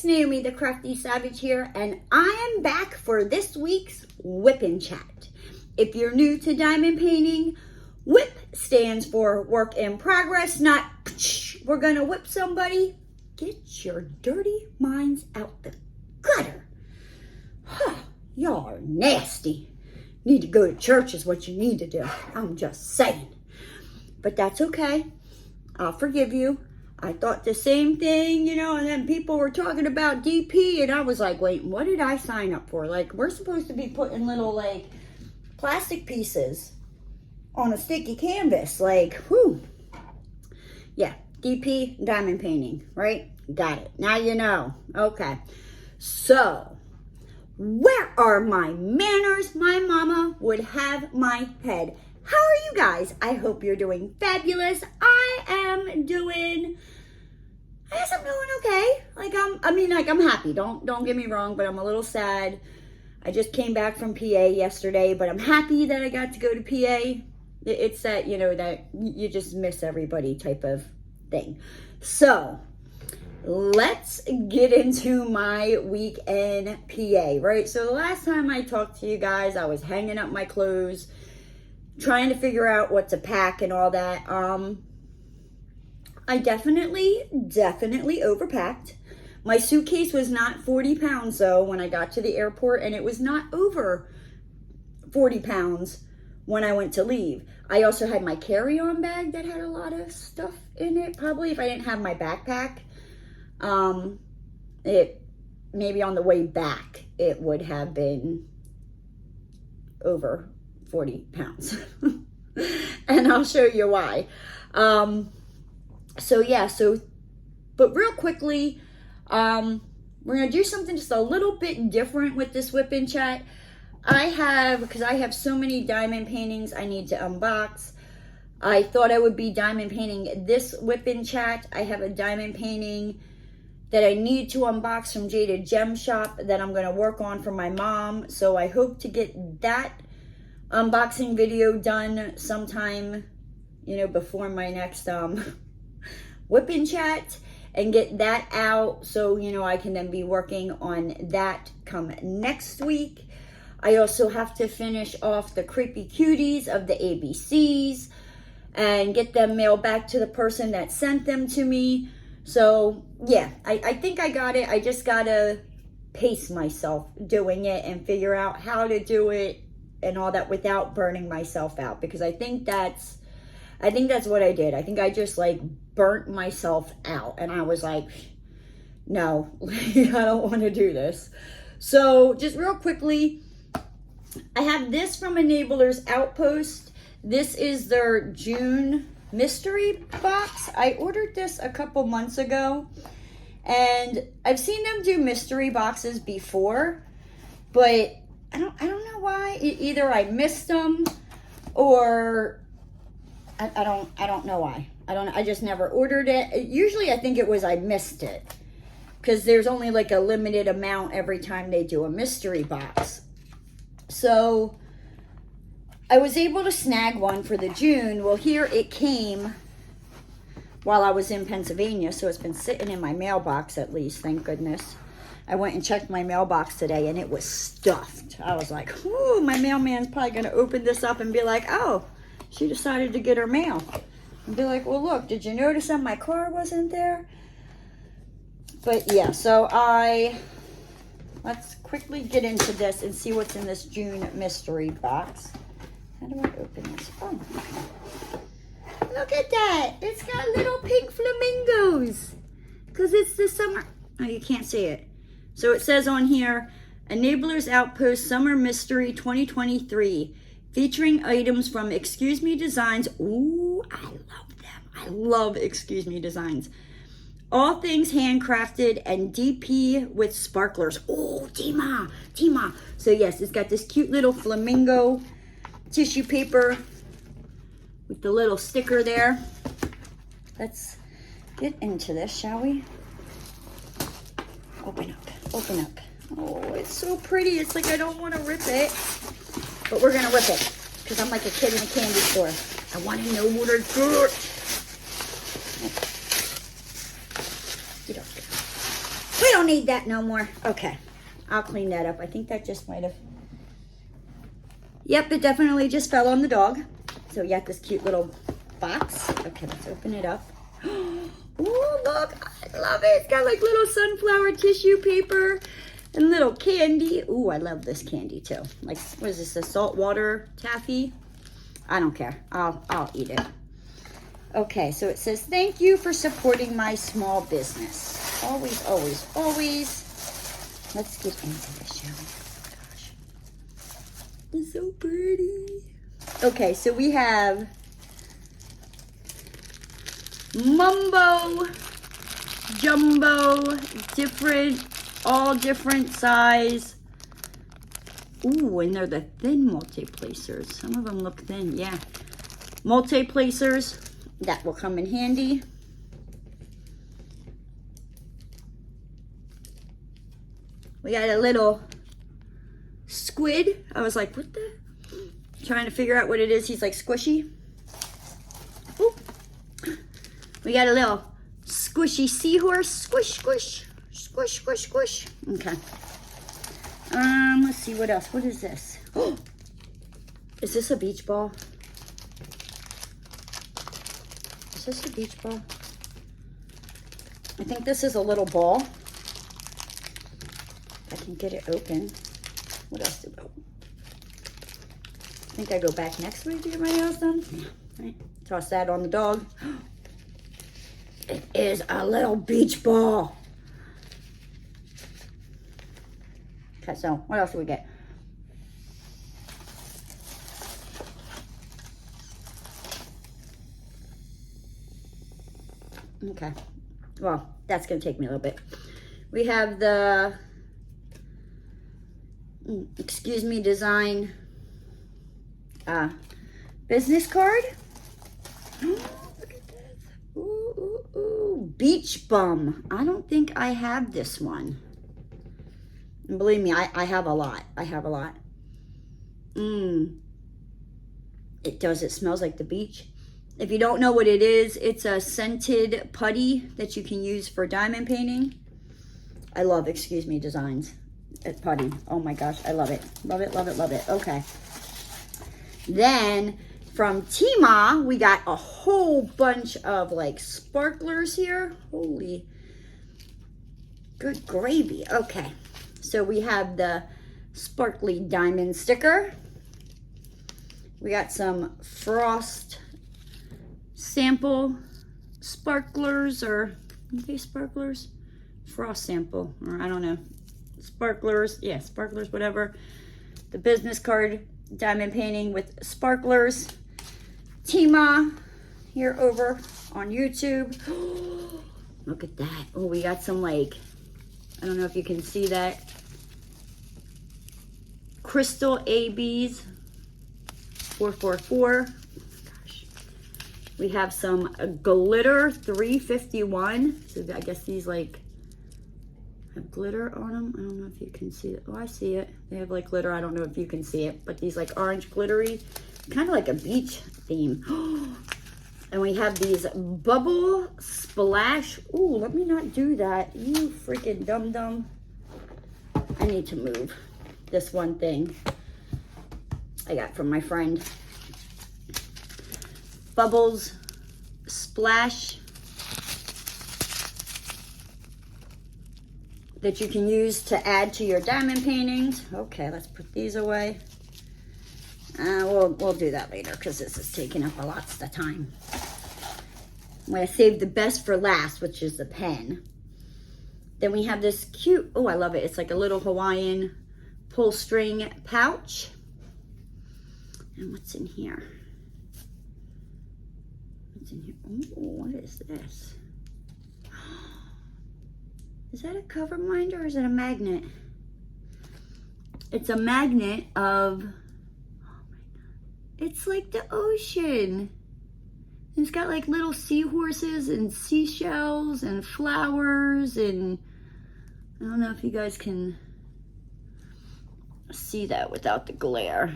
Naomi the Crafty Savage here, and I am back for this week's Wip Chat. If you're new to diamond painting, WIP stands for work in progress, not we're gonna whip somebody. Get your dirty minds out the gutter. Y'all are nasty. Need to go to church is what you need to do. I'm just saying. But that's okay. I'll forgive you. I thought the same thing, and then people were talking about DP, and I was like, wait, what did I sign up for? Like, we're supposed to be putting little, like, plastic pieces on a sticky canvas. Like, whew. Yeah, DP, diamond painting, right? Got it. Now you know. Okay. So, where are my manners? My mama would have my head. How are you guys? I hope you're doing fabulous. I am doing, I guess I'm doing okay. I'm happy. Don't get me wrong, but I'm a little sad. I just came back from PA yesterday, but I'm happy that I got to go to PA. It's that, that you just miss everybody type of thing. So, let's get into my week in PA, right? So the last time I talked to you guys, I was hanging up my clothes, trying to figure out what to pack and all that. I definitely overpacked. My suitcase was not 40 pounds though when I got to the airport, and it was not over 40 pounds when I went to leave. I also had my carry-on bag that had a lot of stuff in it. Probably if I didn't have my backpack, it maybe on the way back, it would have been over 40 pounds. And I'll show you why. But real quickly, we're going to do something just a little bit different with this Wip Chat. Because I have so many diamond paintings I need to unbox. I thought I would be diamond painting this Wip Chat. I have a diamond painting that I need to unbox from Jaded Gem Shop that I'm going to work on for my mom. So I hope to get that unboxing video done sometime, before my next Wip Chat, and get that out so, I can then be working on that come next week. I also have to finish off the Creepy Cuties of the ABCs and get them mailed back to the person that sent them to me. So, yeah, I think I got it. I just got to pace myself doing it and figure out how to do it and all that without burning myself out, because I think that's what I did. I think I just burnt myself out, and I was like, no, I don't want to do this. So just real quickly, I have this from Enabler's Outpost. This is their June mystery box. I ordered this a couple months ago, and I've seen them do mystery boxes before, but I don't know why. Either I missed them, or I don't know why. I just never ordered it. Usually I think it was I missed it, because there's only a limited amount every time they do a mystery box. So I was able to snag one for the June. Well, here it came while I was in Pennsylvania, so it's been sitting in my mailbox at least, thank goodness. I went and checked my mailbox today, and it was stuffed. I was like, ooh, my mailman's probably going to open this up and be like, oh, she decided to get her mail. And be like, well, look, did you notice that my car wasn't there? But, yeah, so let's quickly get into this and see what's in this June mystery box. How do I open this? Oh, look at that. It's got little pink flamingos, because it's the summer. Oh, you can't see it. So it says on here, Enabler's Outpost Summer Mystery 2023, featuring items from Excuse Me Designs. Ooh, I love them. I love Excuse Me Designs. All things handcrafted and DP with sparklers. Oh, Tima. So yes, it's got this cute little flamingo tissue paper with the little sticker there. Let's get into this, shall we? Open up. Oh, it's so pretty. It's like I don't want to rip it, but we're going to rip it, because I'm like a kid in a candy store. I want to know what it's good. Get up there. We don't don't need that no more. Okay, I'll clean that up. I think that just might have... Yep, it definitely just fell on the dog. So you got this cute little box. Okay, let's open it up. Oh, look, I love it. It's got like little sunflower tissue paper and little candy. Ooh, I love this candy too. Like, what is this, a saltwater taffy? I don't care. I'll eat it. Okay, so it says, thank you for supporting my small business. Always, always, always. Let's get into this, shall we? Oh, gosh. It's so pretty. Okay, so we have Mumbo Jumbo, all different size. Ooh, and they're the thin multi-placers. Some of them look thin, yeah. Multi-placers, that will come in handy. We got a little squid. I was like, what the? Trying to figure out what it is. He's like squishy. Ooh. We got a little squishy seahorse. Squish, squish, squish, squish, squish. Okay. Let's see what else. What is this? Oh, is this a beach ball? Is this a beach ball? I think this is a little ball. I can get it open. What else do we go? I think I go back next week to get my nails done. Yeah. Right. Toss that on the dog. It is a little beach ball. Okay, so what else do we get? Okay. Well, that's going to take me a little bit. We have the, excuse me, design business card. Look at this. Ooh, ooh, ooh. Beach bum. I don't think I have this one. And believe me, I have a lot. I have a lot. It does. It smells like the beach. If you don't know what it is, it's a scented putty that you can use for diamond painting. I love, excuse me, designs at putty. Oh my gosh, I love it. Love it, love it, love it. Okay. Then from Tima, we got a whole bunch of like sparklers here. Holy good gravy. Okay. So we have the sparkly diamond sticker. We got some frost sample sparklers, or are they sparklers? Frost sample, or I don't know. Sparklers, yeah, sparklers, whatever. The business card diamond painting with sparklers. Tima here over on YouTube. Look at that. Oh, we got some like, I don't know if you can see that. Crystal ABs 444. Gosh. We have some glitter 351. So I guess these like have glitter on them. I don't know if you can see it. Oh, I see it. They have like glitter. I don't know if you can see it, but these like orange glittery, kind of like a beach theme. And we have these bubble splash. Ooh, let me not do that. You freaking dum-dum. I need to move this one thing I got from my friend. Bubbles splash that you can use to add to your diamond paintings. Okay, let's put these away. We'll do that later because this is taking up a lot of the time. I'm going to save the best for last, which is the pen. Then we have this cute, oh, I love it. It's like a little Hawaiian pull string pouch. And what's in here? What's in here? Oh, what is this? Is that a cover minder or is it a magnet? It's a magnet of, oh my God. It's like the ocean. It's got like little seahorses and seashells and flowers, and I don't know if you guys can see that without the glare.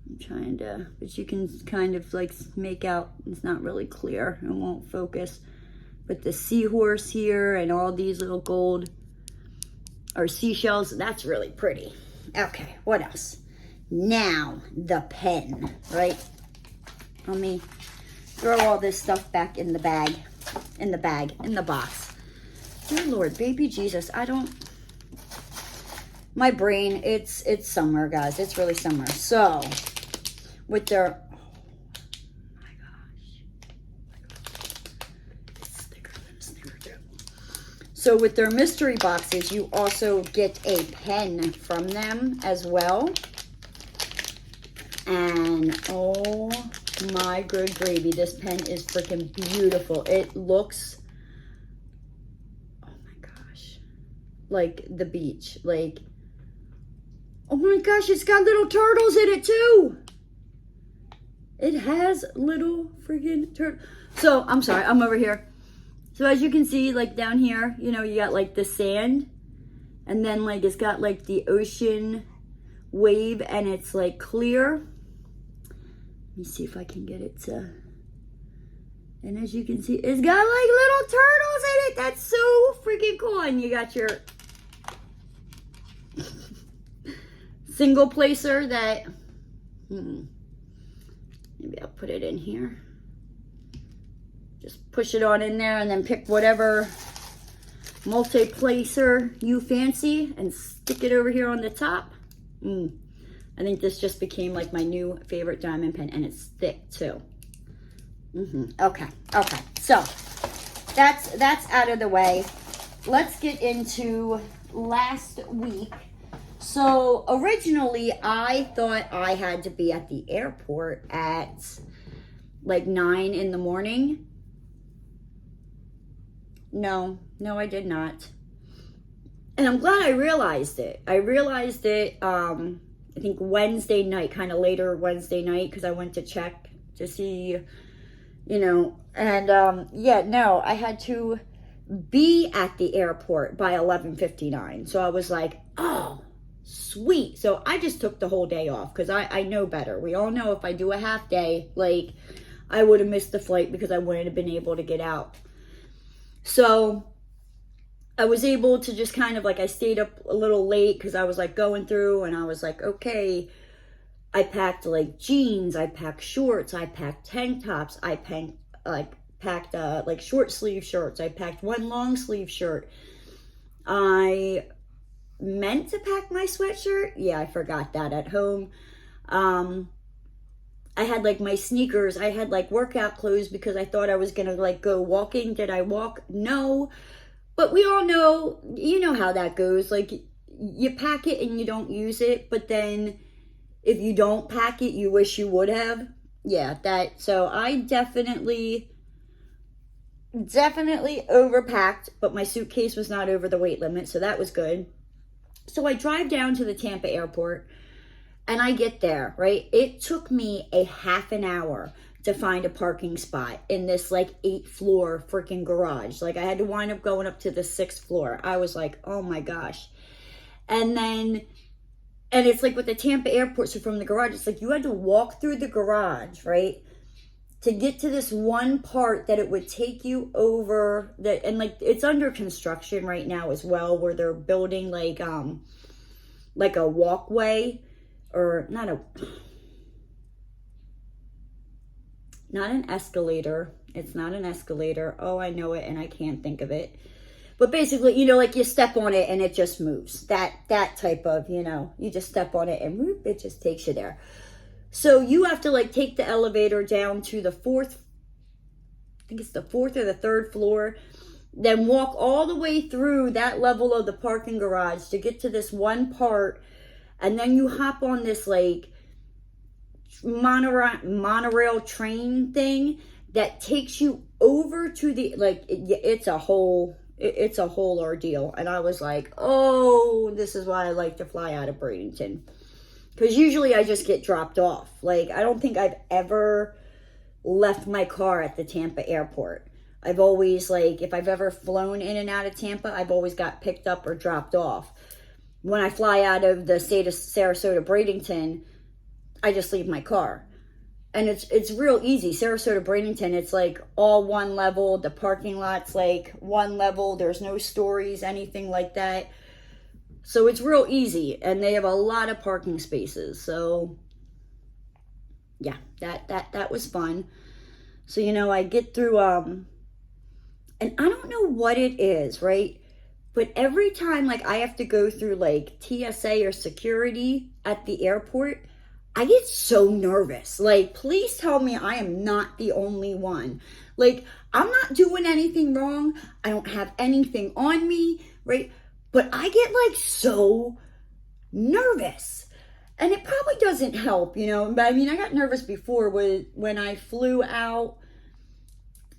I'm trying to, but you can kind of like make out, it's not really clear, it won't focus. with the seahorse here and all these little gold or seashells. That's really pretty. Okay, what else? Now, the pen, right? Let me throw all this stuff back in the bag, in the box. Dear Lord, baby Jesus, my brain, it's summer, guys. It's really summer. So, with their, oh my gosh. It's thicker than Snickerdoodle. So, with their mystery boxes, you also get a pen from them as well. And, oh my good gravy, this pen is freaking beautiful. It looks, oh my gosh, like the beach. Like, oh my gosh, it's got little turtles in it too. It has little freaking turtles. So, I'm sorry, I'm over here. So as you can see, like down here, you know, you got like the sand. And then like it's got like the ocean wave and it's like clear. Let me see if I can get it to, and as you can see, it's got like little turtles in it. That's so freaking cool. And you got your single placer that, maybe I'll put it in here. Just push it on in there and then pick whatever multi-placer you fancy and stick it over here on the top. I think this just became like my new favorite diamond pen, and it's thick too. Okay. So that's out of the way. Let's get into last week. So originally, I thought I had to be at the airport at like 9 in the morning. No, I did not. And I'm glad I realized it. I think Wednesday night, kind of later Wednesday night, because I went to check to see, you know, and yeah, no, I had to be at the airport by 11:59. So I was like, oh, sweet. So I just took the whole day off because I know better. We all know if I do a half day, like I would have missed the flight because I wouldn't have been able to get out. So I was able to just kind of like, I stayed up a little late because I was like going through and I was like, okay, I packed like jeans, I packed shorts, I packed tank tops, I packed like short sleeve shirts, I packed one long sleeve shirt. I meant to pack my sweatshirt. Yeah, I forgot that at home. I had like my sneakers, I had like workout clothes because I thought I was gonna like go walking. Did I walk? No. But we all know, you know how that goes. Like, you pack it and you don't use it. But then, if you don't pack it, you wish you would have. Yeah, so I definitely overpacked. But my suitcase was not over the weight limit. So that was good. So I drive down to the Tampa airport. And I get there, right? It took me a half an hour to find a parking spot in this like 8th floor freaking garage. Like I had to wind up going up to the 6th floor. I was like, oh my gosh. And it's like with the Tampa airport, so from the garage, it's like you had to walk through the garage, right? To get to this one part that it would take you over that, and like it's under construction right now as well, where they're building like a walkway, or not an escalator. It's not an escalator. Oh, I know it and I can't think of it. But basically, you know, like you step on it and it just moves. That type of, you know, you just step on it and whoop, it just takes you there. So you have to like take the elevator down to the 4th, I think it's the 4th or the 3rd floor. Then walk all the way through that level of the parking garage to get to this one part. And then you hop on this like monorail train thing that takes you over to the, like, it's a whole ordeal. And I was like, oh, this is why I like to fly out of Bradenton, because usually I just get dropped off. Like, I don't think I've ever left my car at the Tampa airport. I've always, like, if I've ever flown in and out of Tampa, I've always got picked up or dropped off. When I fly out of the state of Sarasota, Bradenton, I just leave my car. and it's real easy. Sarasota, Bradenton, it's like all one level. The parking lot's like one level. There's no stories, anything like that. So it's real easy, and they have a lot of parking spaces. So yeah, that was fun. So, you know, I get through, and I don't know what it is, right? But every time, like, I have to go through, like, TSA or security at the airport, I get so nervous. Like, please tell me I am not the only one. Like, I'm not doing anything wrong. I don't have anything on me, right? But I get, like, so nervous. And it probably doesn't help, you know. But I mean, I got nervous before when I flew out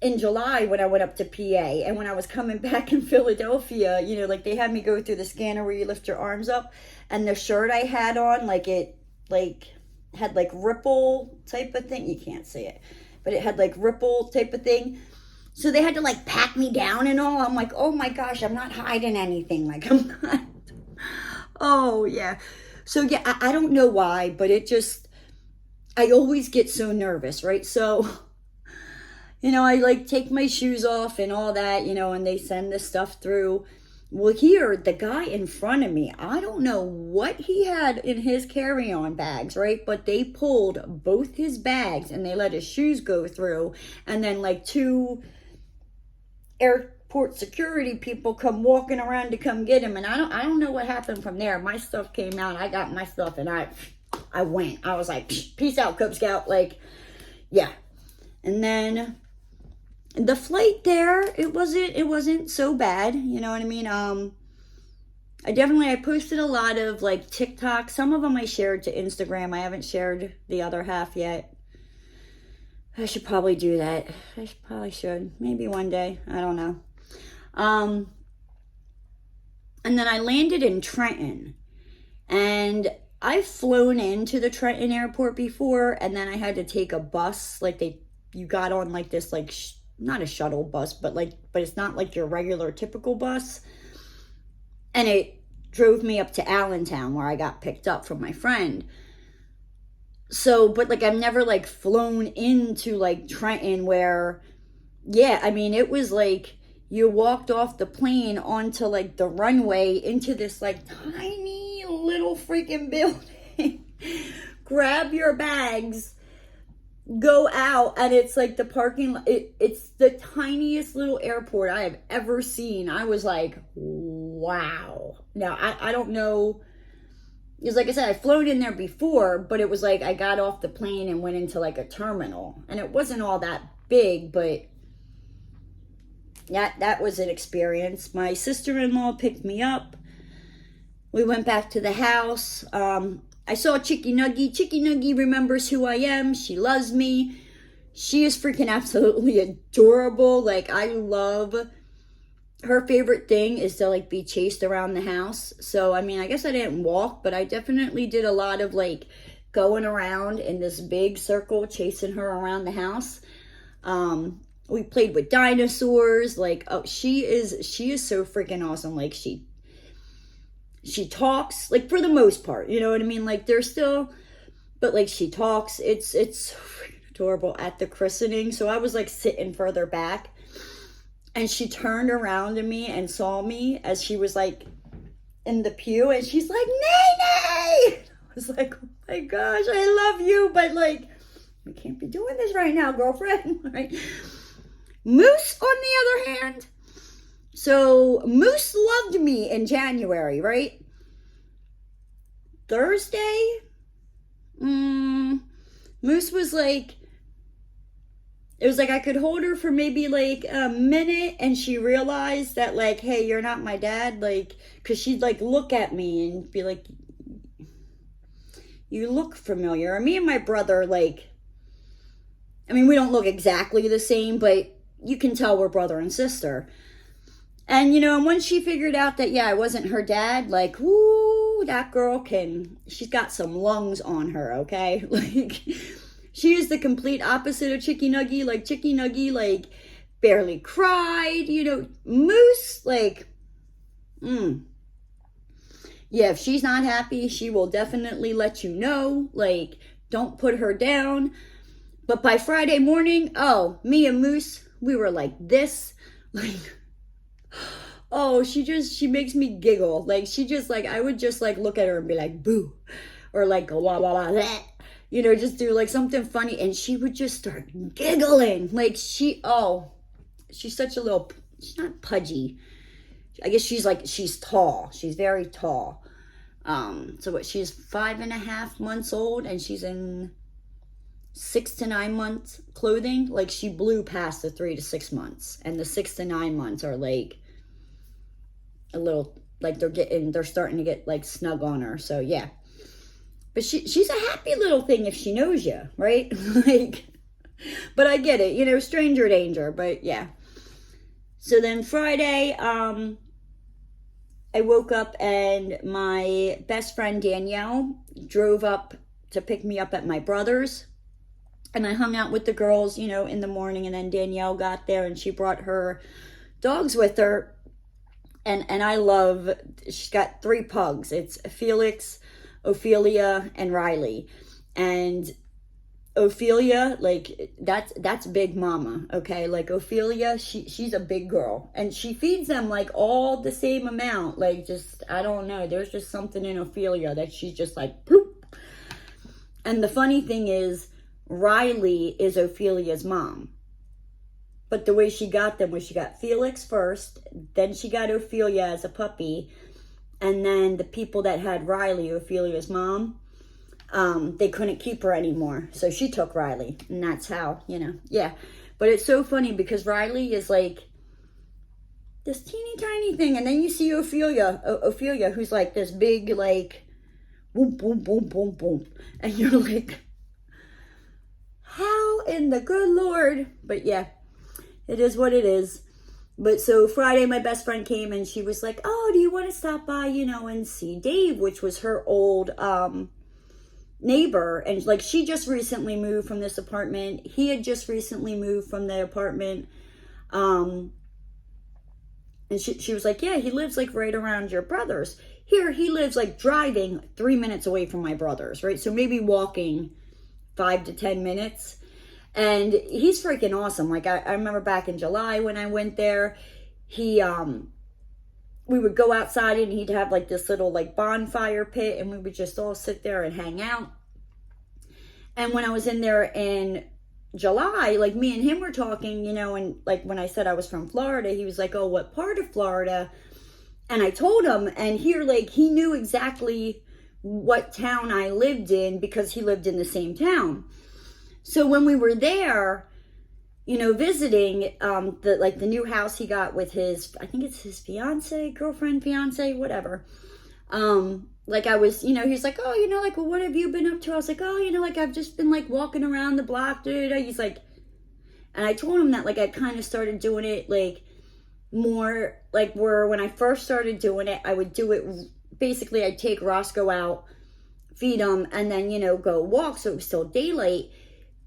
in July when I went up to PA. And when I was coming back in Philadelphia, you know, like they had me go through the scanner where you lift your arms up. And the shirt I had on, like it like had like ripple type of thing. You can't see it. But it had like ripple type of thing. So they had to like pack me down and all. I'm like, oh my gosh, I'm not hiding anything. Like I'm not. Oh yeah. So yeah, I don't know why, but it just, I always get so nervous, right? So, you know, I like take my shoes off and all that, you know, and they send the stuff through. Well, here, the guy in front of me, I don't know what he had in his carry-on bags, right? But they pulled both his bags and they let his shoes go through. And then like 2 airport security people come walking around to come get him, and I don't know what happened from there. My stuff came out. I got my stuff, and I went. I was like, peace out, Cub Scout. Like, yeah. And then the flight there, it wasn't so bad. You know what I mean? I posted a lot of like TikTok. Some of them I shared to Instagram. I haven't shared the other half yet. I should probably do that. Probably should. Maybe one day. I don't know. And then I landed in Trenton. And I've flown into the Trenton airport before. And then I had to take a bus. Like you got on like this, like, not a shuttle bus, but it's not like your regular typical bus. And it drove me up to Allentown where I got picked up from my friend. So, but like I've never like flown into like Trenton where, yeah, I mean, it was like you walked off the plane onto like the runway into this like tiny little freaking building, grab your bags, go out, and it's like the parking lot. It's the tiniest little airport I have ever seen. I was like, wow. Now, I don't know. Because like I said, I've flown in there before, but it was like I got off the plane and went into like a terminal. And it wasn't all that big, but that was an experience. My sister-in-law picked me up. We went back to the house. I saw Chicky Nuggy. Chicky Nuggy remembers who I am. She loves me. She is freaking absolutely adorable. Like, I love... Her favorite thing is to, like, be chased around the house. So, I mean, I guess I didn't walk, but I definitely did a lot of, like, going around in this big circle, chasing her around the house. We played with dinosaurs. Like, oh, she is so freaking awesome. Like, she talks, like, for the most part, you know what I mean? Like, there's still, but, like, she talks. It's so freaking adorable. At the christening, so I was, like, sitting further back. And she turned around to me and saw me as she was like in the pew, and she's like, Nay! I was like, oh my gosh, I love you, but like, we can't be doing this right now, girlfriend. Right? Moose, on the other hand, so Moose loved me in January, right? Thursday, Moose was like, it was like I could hold her for maybe like a minute, and she realized that like, hey, you're not my dad. Like, because she'd like look at me and be like, you look familiar. And me and my brother, like, I mean, we don't look exactly the same, but you can tell we're brother and sister. And, you know, and once she figured out that, yeah, I wasn't her dad, like, whoo, that girl she's got some lungs on her, okay? Like... She is the complete opposite of Chicky Nuggy. Like, Chicky Nuggy, like, barely cried, you know. Moose, like, yeah, if she's not happy, she will definitely let you know. Like, don't put her down. But by Friday morning, oh, me and Moose, we were like this. Like, oh, she makes me giggle. Like, she just, like, I would just, like, look at her and be like, boo. Or, like, go, blah, blah, blah, blah. You know, just do, like, something funny. And she would just start giggling. Like, she's such a little, she's not pudgy. I guess she's tall. She's very tall. So what, she's 5.5 months old, and she's in 6 to 9 months clothing. Like, she blew past the 3 to 6 months, and the 6 to 9 months are like a little, like, they're starting to get like snug on her. So yeah, but she's a happy little thing if she knows you, right? Like, but I get it, you know, stranger danger. But yeah. So then Friday, I woke up and my best friend Danielle drove up to pick me up at my brother's. And I hung out with the girls, you know, in the morning. And then Danielle got there and she brought her dogs with her. And she's got 3 pugs. It's Felix, Ophelia, and Riley. And Ophelia, like, that's big mama, okay? Like, Ophelia, she's a big girl, and she feeds them like all the same amount. Like, just, I don't know, there's just something in Ophelia that she's just like bloop. And the funny thing is, Riley is Ophelia's mom, but the way she got them was she got Felix first, then she got Ophelia as a puppy, and then the people that had Riley, Ophelia's mom, they couldn't keep her anymore, so she took Riley, and that's how, you know, yeah. But it's so funny because Riley is like this teeny tiny thing, and then you see Ophelia, who's like this big, like, boom, boom, boom, boom, boom, and you're like, how in the good Lord? But yeah, it is what it is. But so Friday, my best friend came and she was like, oh, do you want to stop by, you know, and see Dave, which was her old, neighbor. And like, she just recently moved from this apartment. He had just recently moved from the apartment. And she was like, yeah, he lives like right around your brother's. Here, he lives like driving 3 minutes away from my brother's, right? So maybe walking 5 to 10 minutes. And he's freaking awesome. Like, I remember back in July when I went there, we would go outside and he'd have like this little like bonfire pit, and we would just all sit there and hang out. And when I was in there in July, like, me and him were talking, you know, and like when I said I was from Florida, he was like, oh, what part of Florida? And I told him, and here, like, he knew exactly what town I lived in because he lived in the same town. So when we were there, you know, visiting the new house he got with his, I think it's his girlfriend, whatever. Like, I was, you know, he's like, oh, you know, like, well, what have you been up to? I was like, oh, you know, like, I've just been like walking around the block, dude. He's like, and I told him that, like, I kind of started doing it like more like where when I first started doing it, I would do it basically, I'd take Roscoe out, feed him, and then, you know, go walk. So it was still daylight.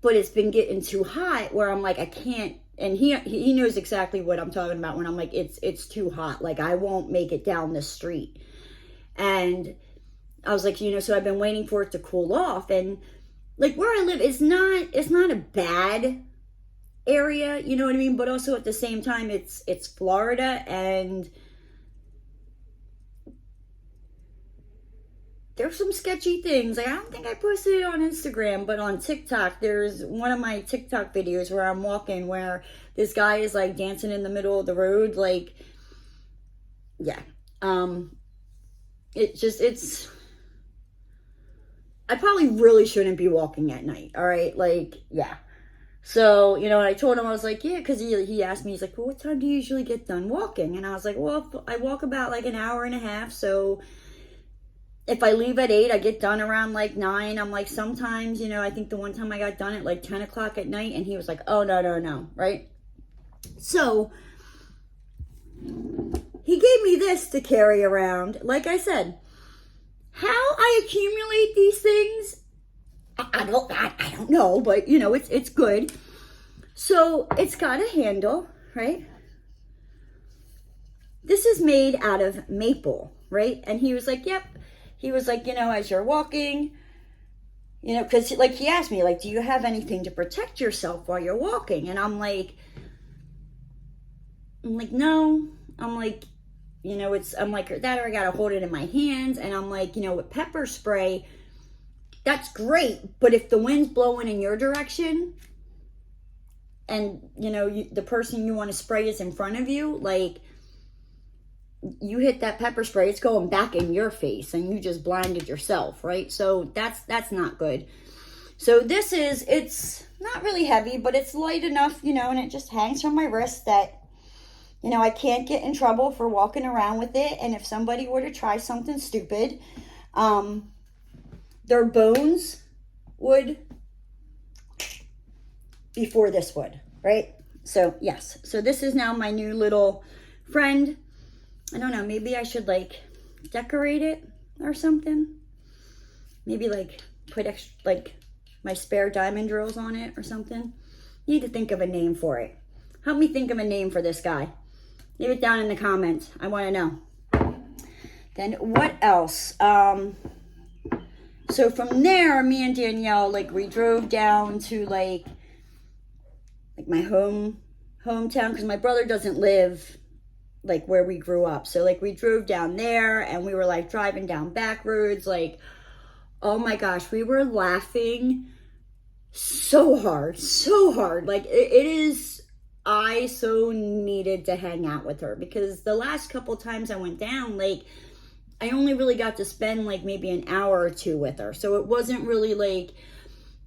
But it's been getting too hot where I'm like, I can't, and he knows exactly what I'm talking about when I'm like, it's too hot. Like, I won't make it down the street. And I was like, you know, so I've been waiting for it to cool off. And like, where I live, it's not a bad area, you know what I mean? But also at the same time, it's Florida, and there's some sketchy things. Like, I don't think I posted it on Instagram, but on TikTok, there's one of my TikTok videos where I'm walking, where this guy is like dancing in the middle of the road. Like, yeah. I probably really shouldn't be walking at night. All right. Like, yeah. So, you know, and I told him, I was like, yeah, because he asked me, he's like, well, what time do you usually get done walking? And I was like, well, I walk about like an hour and a half. So if I leave at 8, I get done around like 9. I'm like, sometimes, you know, I think the one time I got done at like 10 o'clock at night, and he was like, oh, no, right? So he gave me this to carry around. Like I said, how I accumulate these things, I don't know, but you know, it's good. So it's got a handle, right? This is made out of maple, right? And he was like, yep. He was like, you know, as you're walking, You know, because like he asked me, like, do you have anything to protect yourself while you're walking? And I'm like, no. I'm like, you know, I'm like, that or I gotta hold it in my hands. And I'm like, you know, with pepper spray, that's great. But if the wind's blowing in your direction and, you know, the person you want to spray is in front of you, like, you hit that pepper spray, it's going back in your face and you just blinded yourself, right? So that's not good. So it's not really heavy, but it's light enough, you know, and it just hangs from my wrist that, you know, I can't get in trouble for walking around with it. And if somebody were to try something stupid, their bones would before this would, right? So yes, so this is now my new little friend. I don't know, maybe I should like decorate it or something. Maybe like put extra, like my spare diamond drills on it or something. Need to think of a name for it. Help me think of a name for this guy. Leave it down in the comments. I want to know. Then what else? So from there, me and Danielle, like we drove down to like my hometown, because my brother doesn't live like where we grew up. So like we drove down there and we were like driving down back roads. Like, oh my gosh, we were laughing so hard. Like it is, I so needed to hang out with her, because the last couple times I went down, like I only really got to spend like maybe an hour or two with her. So it wasn't really like,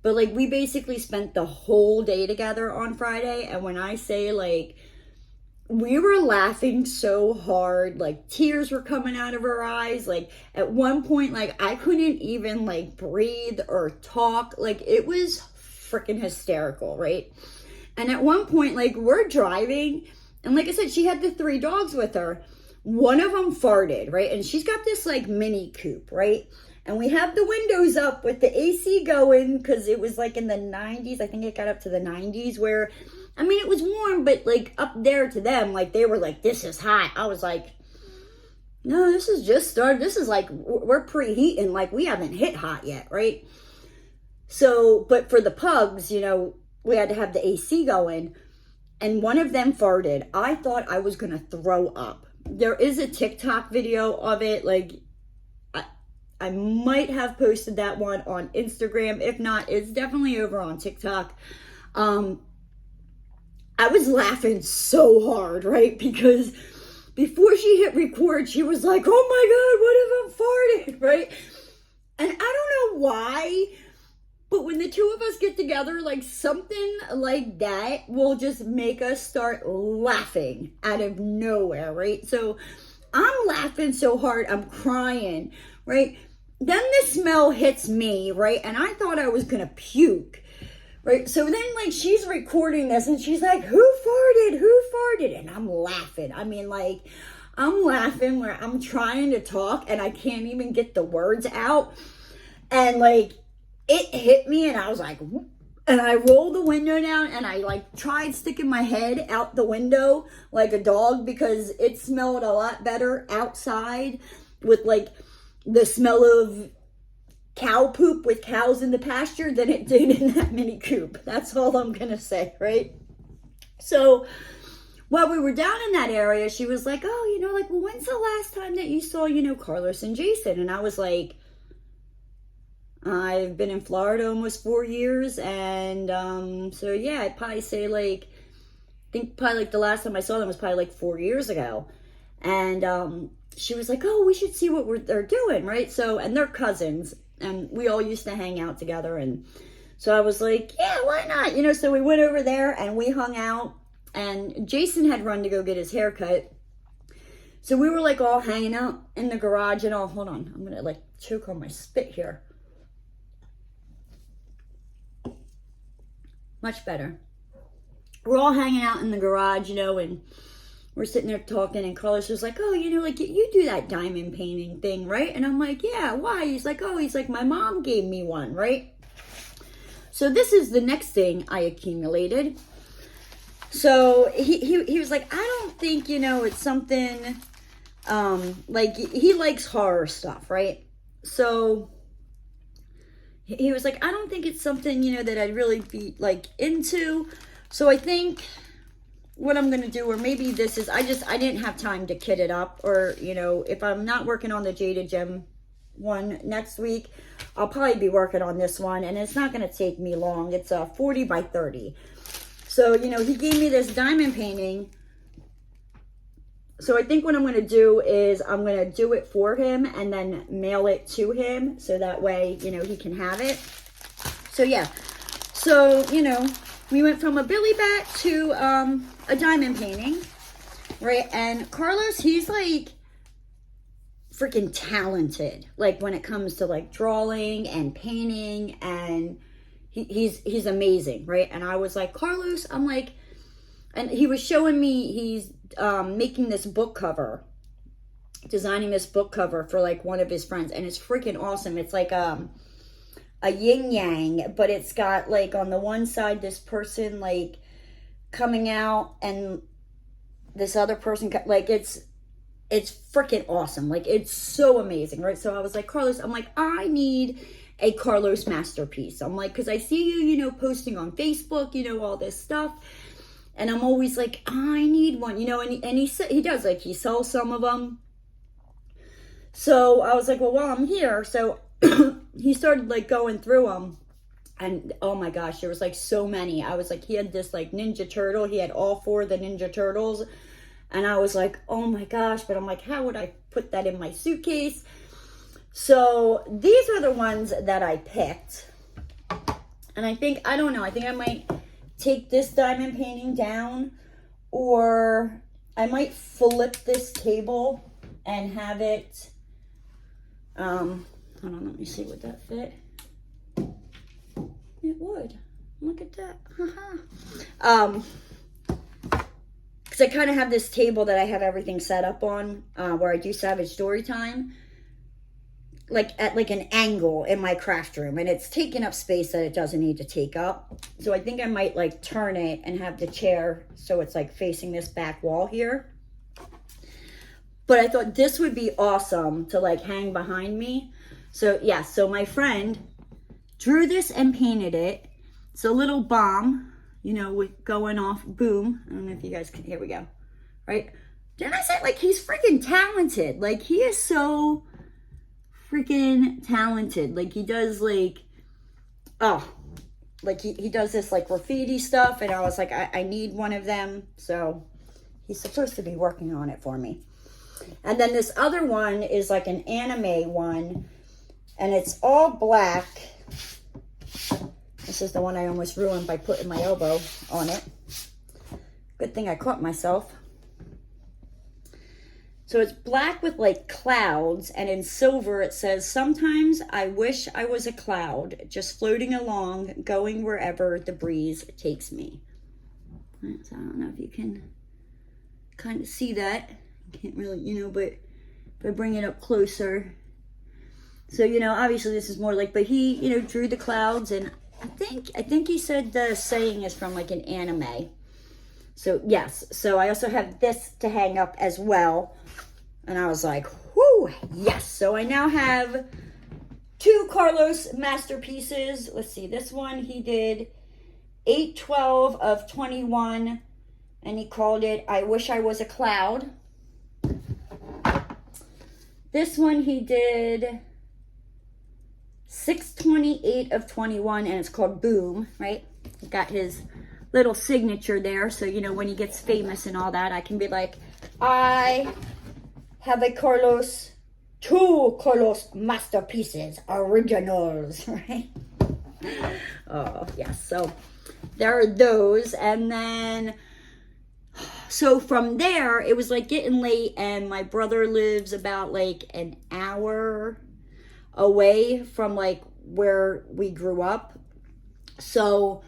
but like we basically spent the whole day together on Friday. And when I say like, we were laughing so hard, like tears were coming out of her eyes. Like at one point, like I couldn't even like breathe or talk. Like it was freaking hysterical, right? And at one point, like we're driving, and like I said, she had the 3 dogs with her. One of them farted, right? And she's got this like mini coupe, right? And we have the windows up with the AC going, because it was like in the 90s. I think it got up to the 90s, where, I mean, it was warm, but like up there to them, like they were like, this is hot. I was like, no, this is just started. This is like, we're preheating. Like we haven't hit hot yet, right? So, but for the pugs, you know, we had to have the AC going, and one of them farted. I thought I was going to throw up. There is a TikTok video of it. Like I might have posted that one on Instagram. If not, it's definitely over on TikTok. I was laughing so hard, right? Because before she hit record, she was like, oh my God, what if I'm farted, right? And I don't know why, but when the two of us get together, like something like that will just make us start laughing out of nowhere, right? So I'm laughing so hard, I'm crying, right? Then the smell hits me, right? And I thought I was gonna puke, right? So then like she's recording this and she's like, who farted? And I'm laughing. I mean, like, I'm laughing where I'm trying to talk and I can't even get the words out. And like, it hit me and I was like, whoop. And I rolled the window down and I like tried sticking my head out the window like a dog, because it smelled a lot better outside with like the smell of cow poop with cows in the pasture than it did in that mini coop. That's all I'm gonna say, right? So while we were down in that area, she was like, oh, you know, like, well, when's the last time that you saw, you know, Carlos and Jason? And I was like, I've been in Florida almost 4 years. And so yeah, I'd probably say like, I think probably like the last time I saw them was probably like 4 years ago. And she was like, oh, we should see what they're doing, right? So, and they're cousins, and we all used to hang out together. And so I was like, yeah, why not? You know, so we went over there and we hung out, and Jason had run to go get his hair cut. So we were like all hanging out in the garage and all, hold on, I'm going to like choke on my spit here. Much better. We're all hanging out in the garage, you know, and we're sitting there talking, and Carlos was like, oh, you know, like, you do that diamond painting thing, right? And I'm like, yeah, why? He's like, my mom gave me one, right? So this is the next thing I accumulated. So he was like, I don't think, you know, it's something, like, he likes horror stuff, right? So he was like, I don't think it's something, you know, that I'd really be like into. So I think what I'm gonna do, or maybe this is, I didn't have time to kit it up, or, you know, if I'm not working on the Jada Gem one next week, I'll probably be working on this one, and it's not gonna take me long. It's a 40 by 30. So, you know, he gave me this diamond painting. So I think what I'm going to do is I'm going to do it for him and then mail it to him. So that way, you know, he can have it. So yeah. So, you know, we went from a Billy Bat to a diamond painting. Right? And Carlos, he's like freaking talented. Like when it comes to like drawing and painting, and he's amazing. Right? And I was like, Carlos, I'm like, and he was showing me he's making this book cover, designing this book cover for like one of his friends, and it's freaking awesome. It's like a yin yang, but it's got like on the one side this person like coming out, and this other person like it's freaking awesome. Like it's so amazing, right? So I was like, Carlos, I'm like, I need a Carlos masterpiece. I'm like, because I see you, you know, posting on Facebook, you know, all this stuff. And I'm always like, I need one, you know, and he does, like, he sells some of them. So I was like, well, while I'm here, so he started, like, going through them. And, oh, my gosh, there was, like, so many. I was like, he had this, like, Ninja Turtle. He had all 4 of the Ninja Turtles. And I was like, oh, my gosh. But I'm like, how would I put that in my suitcase? So these are the ones that I picked. And I think, I don't know, I think I might take this diamond painting down, or I might flip this table and have it, hold on, let me see, would that fit? It would. Look at that. Because I kind of have this table that I have everything set up on, where I do Savage Story Time, like at like an angle in my craft room, and it's taking up space that it doesn't need to take up. So I think I might like turn it and have the chair so it's like facing this back wall here. But I thought this would be awesome to like hang behind me. So yeah, so my friend drew this and painted it. It's a little bomb, you know, with going off, boom. I don't know if you guys can, here we go, right? Didn't I say, like, he's freaking talented. Like, he is so freaking talented. Like, he does, like, oh, like, he does this, like, graffiti stuff, and I was like, I need one of them, so he's supposed to be working on it for me. And then this other one is, like, an anime one, and it's all black. This is the one I almost ruined by putting my elbow on it. Good thing I caught myself. So it's black with like clouds, and in silver it says, sometimes I wish I was a cloud, just floating along, going wherever the breeze takes me. Right, so I don't know if you can kind of see that. Can't really, you know, but if I bring it up closer. So, you know, obviously this is more like, but he, you know, drew the clouds, and I think he said the saying is from like an anime. So yes, so I also have this to hang up as well. And I was like, whoo, yes. So I now have 2 Carlos masterpieces. Let's see, this one he did 8/12 of 21, and he called it I Wish I Was a Cloud. This one he did 6/28 of 21, and it's called Boom, right? He got his little signature there, so, you know, when he gets famous and all that, I can be like, I have a Carlos, 2 Carlos masterpieces, originals, right? Oh, yes, so there are those. And then, so from there, it was like getting late, and my brother lives about like an hour away from like where we grew up. So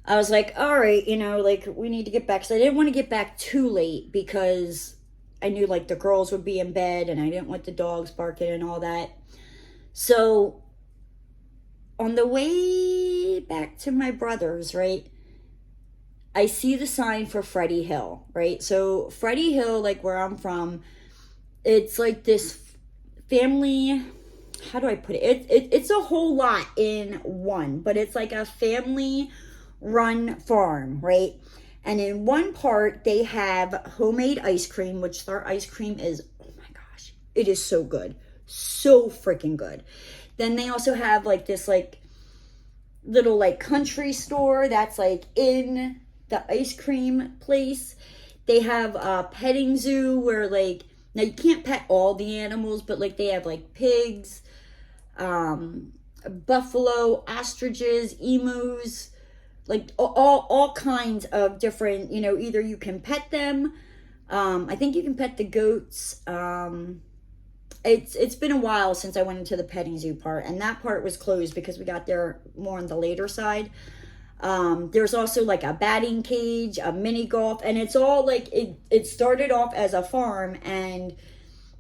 I was like, all right, you know, like we need to get back. So I didn't want to get back too late because I knew like the girls would be in bed, and I didn't want the dogs barking and all that. So on the way back to my brother's, right, I see the sign for Freddie Hill, right? So Freddie Hill, like where I'm from, it's like this family how do I put it? It's a whole lot in one, but it's like a family run farm, right? And in one part, they have homemade ice cream, which their ice cream is, oh my gosh, it is so good. So freaking good. Then they also have like this like little like country store that's like in the ice cream place. They have a petting zoo where like, now you can't pet all the animals, but like they have like pigs, buffalo, ostriches, emus, like all kinds of different, you know, either you can pet them. I think you can pet the goats. It's been a while since I went into the petting zoo part, and that part was closed because we got there more on the later side. There's also like a batting cage, a mini golf, and it's all like, it started off as a farm and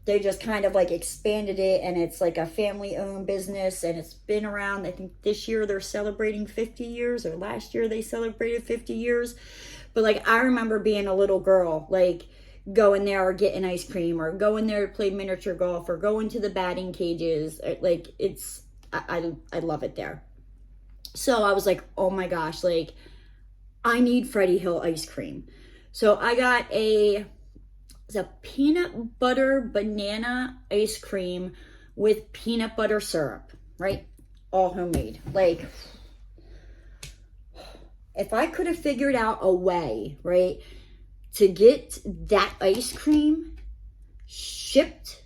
they just kind of like expanded it, and it's like a family owned business, and it's been around. I think this year they're celebrating 50 years, or last year they celebrated 50 years. But like, I remember being a little girl, like going there or getting ice cream or going there to play miniature golf or going to the batting cages. Like I love it there. So I was like, oh my gosh, like I need Freddie Hill ice cream. So I got it's a peanut butter banana ice cream with peanut butter syrup, right? All homemade. Like, if I could have figured out a way, right, to get that ice cream shipped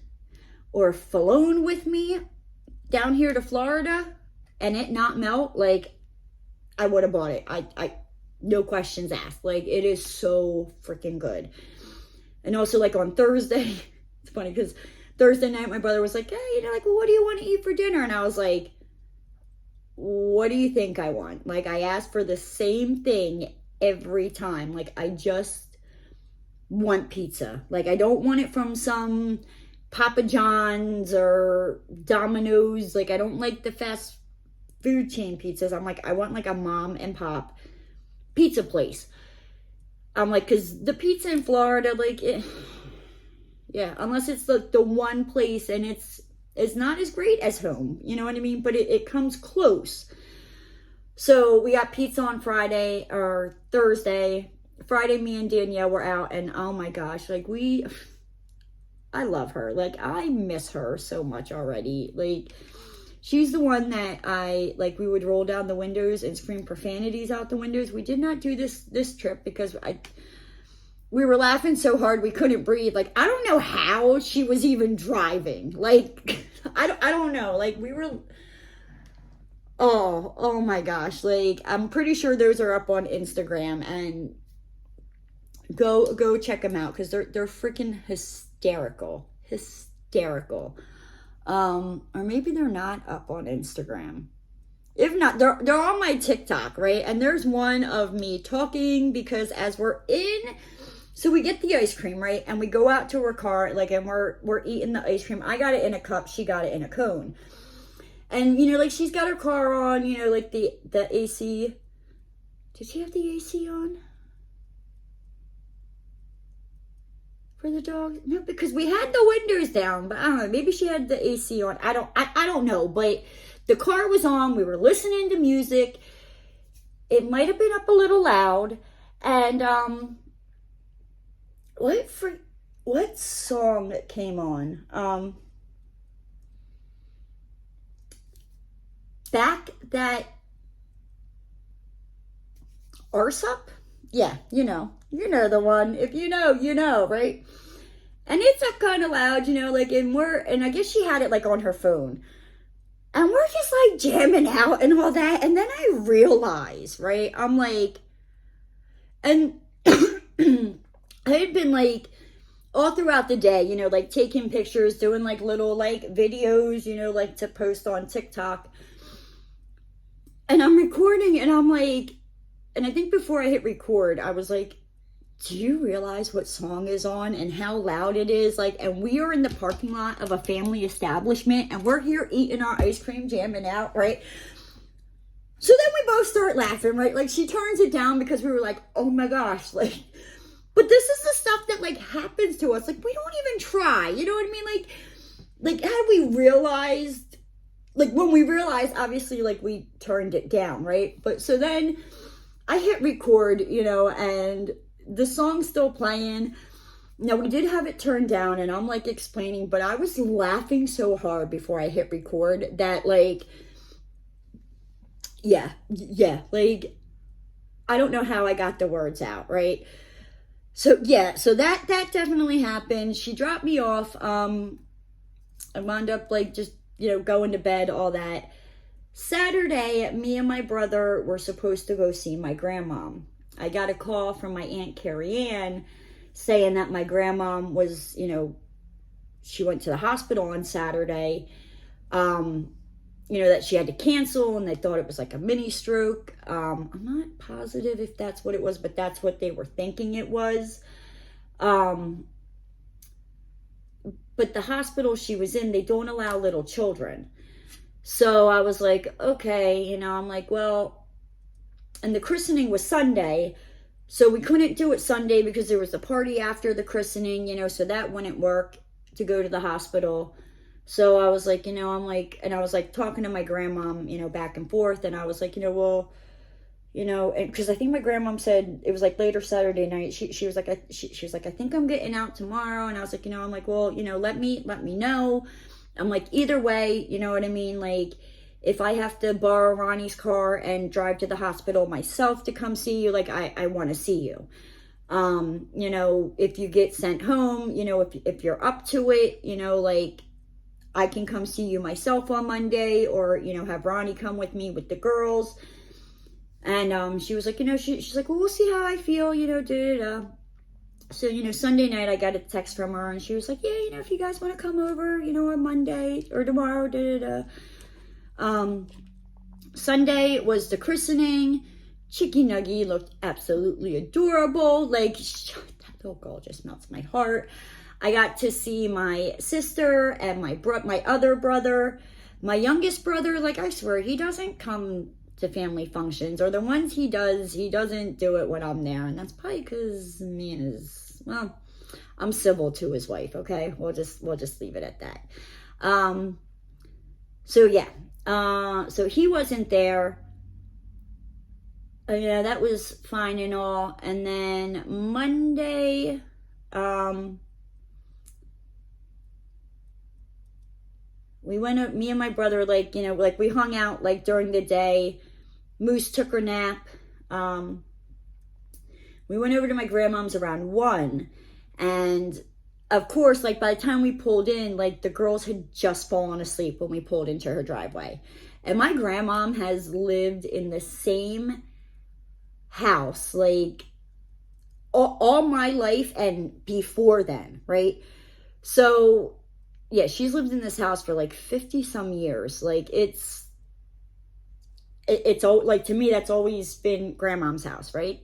or flown with me down here to Florida and it not melt, like, I would have bought it. I no questions asked. Like, it is so freaking good. And also, like, on Thursday, it's funny because Thursday night, my brother was like, hey, you know, like, well, what do you want to eat for dinner? And I was like, what do you think I want? Like, I asked for the same thing every time. Like, I just want pizza. Like, I don't want it from some Papa John's or Domino's. Like, I don't like the fast food chain pizzas. I'm like, I want like a mom and pop pizza place. I'm like, because the pizza in Florida, like, yeah, unless it's the one place and it's not as great as home, you know what I mean? But it comes close. So we got pizza on Friday or Thursday. Friday, me and Danielle were out, and oh my gosh, like I love her. Like, I miss her so much already. Like, she's the one that we would roll down the windows and scream profanities out the windows. We did not do this trip because we were laughing so hard we couldn't breathe. Like, I don't know how she was even driving. Like, I don't know. Like, we were, oh my gosh. Like, I'm pretty sure those are up on Instagram, and go check them out because they're freaking hysterical. Or maybe they're not up on Instagram. If not, they're on my TikTok, right? And there's one of me talking because as we're in, so we get the ice cream, right? And we go out to her car, like, and we're eating the ice cream. I got it in a cup, she got it in a cone. And, you know, like, she's got her car on, you know, like the AC. Did she have the AC on? For the dog? No, because we had the windows down, but I don't know, maybe she had the AC on. I don't know, but the car was on. We were listening to music. It might have been up a little loud. And what song came on? Back That Arse Up? Yeah, you know the one. If you know, you know, right? And it's up kind of loud, you know, like, and I guess she had it like on her phone. And we're just like jamming out and all that. And then I realized, right? I'm like, and I had been like all throughout the day, you know, like taking pictures, doing like little like videos, you know, like to post on TikTok. And I'm recording and I'm like, and I think before I hit record, I was like, do you realize what song is on and how loud it is? Like, and we are in the parking lot of a family establishment and we're here eating our ice cream, jamming out, right? So then we both start laughing, right? Like, she turns it down because we were like, oh my gosh, like, but this is the stuff that like happens to us. Like, we don't even try, you know what I mean? Like had we realized like when we realized, obviously, like we turned it down, right? But so then I hit record, and the song's still playing. Now, we did have it turned down, and I'm like explaining, but I was laughing so hard before I hit record that, like, yeah, like, I don't know how I got the words out, right? So, yeah, so that definitely happened. She dropped me off. I wound up, like, just, going to bed, all that. Saturday, me and my brother were supposed to go see my grandmom. I got a call from my Aunt Carrie Ann saying that my grandmom was, she went to the hospital on Saturday, that she had to cancel and they thought it was like a mini stroke. I'm not positive if that's what it was, but that's what they were thinking it was. But the hospital she was in, they don't allow little children. So I was like, okay, I'm like, well, and the christening was Sunday, so we couldn't do it Sunday because there was a party after the christening, so that wouldn't work to go to the hospital. So I was like, I'm like, and I was like talking to my grandmom, back and forth, and I was like, well, and because I think my grandmom said it was like later Saturday night. She was like, she was like, I think I'm getting out tomorrow, and I was like, I'm like, well, let me know. I'm like, either way, you know what I mean? Like, if I have to borrow Ronnie's car and drive to the hospital myself to come see you, like, I want to see you. If you get sent home, if you're up to it, like, I can come see you myself on Monday, or, have Ronnie come with me with the girls. And she was like, she's like, well, we'll see how I feel, So, Sunday night I got a text from her and she was like, yeah, if you guys want to come over, on Monday or tomorrow, Sunday was the christening. Chicky Nuggy looked absolutely adorable. Like, that little girl just melts my heart. I got to see my sister and my other brother. My youngest brother, like, I swear, he doesn't come to family functions, or the ones he doesn't do it when I'm there, and that's probably because me and I'm civil to his wife. Okay, we'll just leave it at that. So yeah, so he wasn't there. Yeah, that was fine and all. And then Monday, we went up, me and my brother, like, like we hung out like during the day. Moose took her nap. We went over to my grandmom's around 1. And of course, like by the time we pulled in, like the girls had just fallen asleep when we pulled into her driveway. And my grandmom has lived in the same house, like all my life and before then, right? So yeah, she's lived in this house for like 50 some years. Like it's all, like, to me, that's always been grandmom's house, right?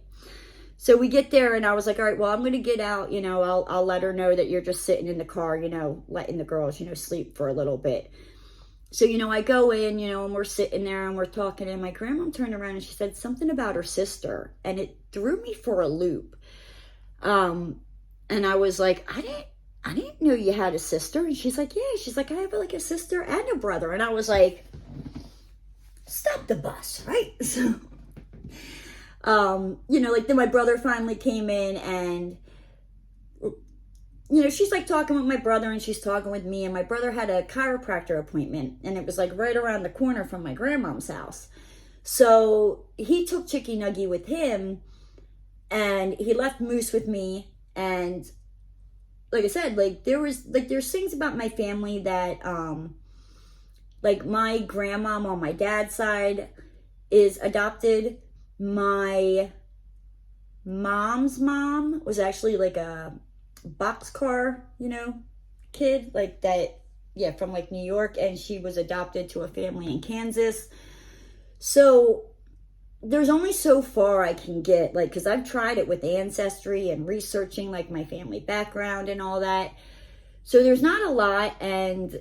So we get there and I was like, all right, well, I'm going to get out, I'll let her know that you're just sitting in the car, letting the girls, sleep for a little bit. So, I go in, and we're sitting there and we're talking, and my grandma turned around and she said something about her sister, and it threw me for a loop. And I was like, I didn't know you had a sister. And she's like, yeah, she's like, I have like a sister and a brother. And I was like, stop the bus, right? So, like then my brother finally came in and, she's like talking with my brother and she's talking with me, and my brother had a chiropractor appointment and it was like right around the corner from my grandmom's house. So he took Chicky Nuggy with him and he left Moose with me. And like I said, like there's things about my family that, like my grandmom on my dad's side is adopted. My mom's mom was actually like a boxcar, kid like that. Yeah, from like New York, and she was adopted to a family in Kansas. So there's only so far I can get, like, because I've tried it with Ancestry and researching like my family background and all that. So there's not a lot, and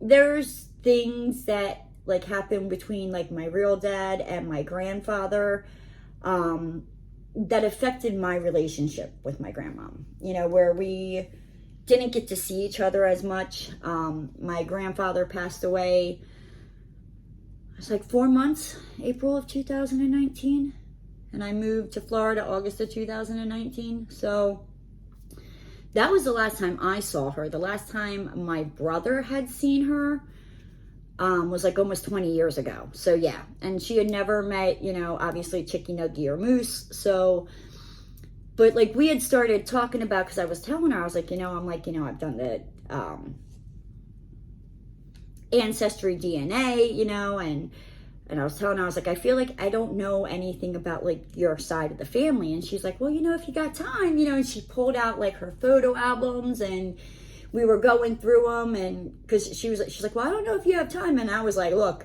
there's things that like happen between like my real dad and my grandfather that affected my relationship with my grandmom, where we didn't get to see each other as much. My grandfather passed away, it was like 4 months, April of 2019. And I moved to Florida August of 2019. So that was the last time I saw her. The last time my brother had seen her was like almost 20 years ago. So yeah, and she had never met, you know, obviously Chicky Nuggy or Moose. So, but like we had started talking about, because I was telling her, I was like, you know, I'm like, you know, I've done the ancestry DNA, you know, and I was telling her, I was like, I feel like I don't know anything about like your side of the family. And she's like, well, you know, if you got time, you know, and she pulled out like her photo albums, and we were going through them, and because she's like, well, I don't know if you have time. And I was like, look,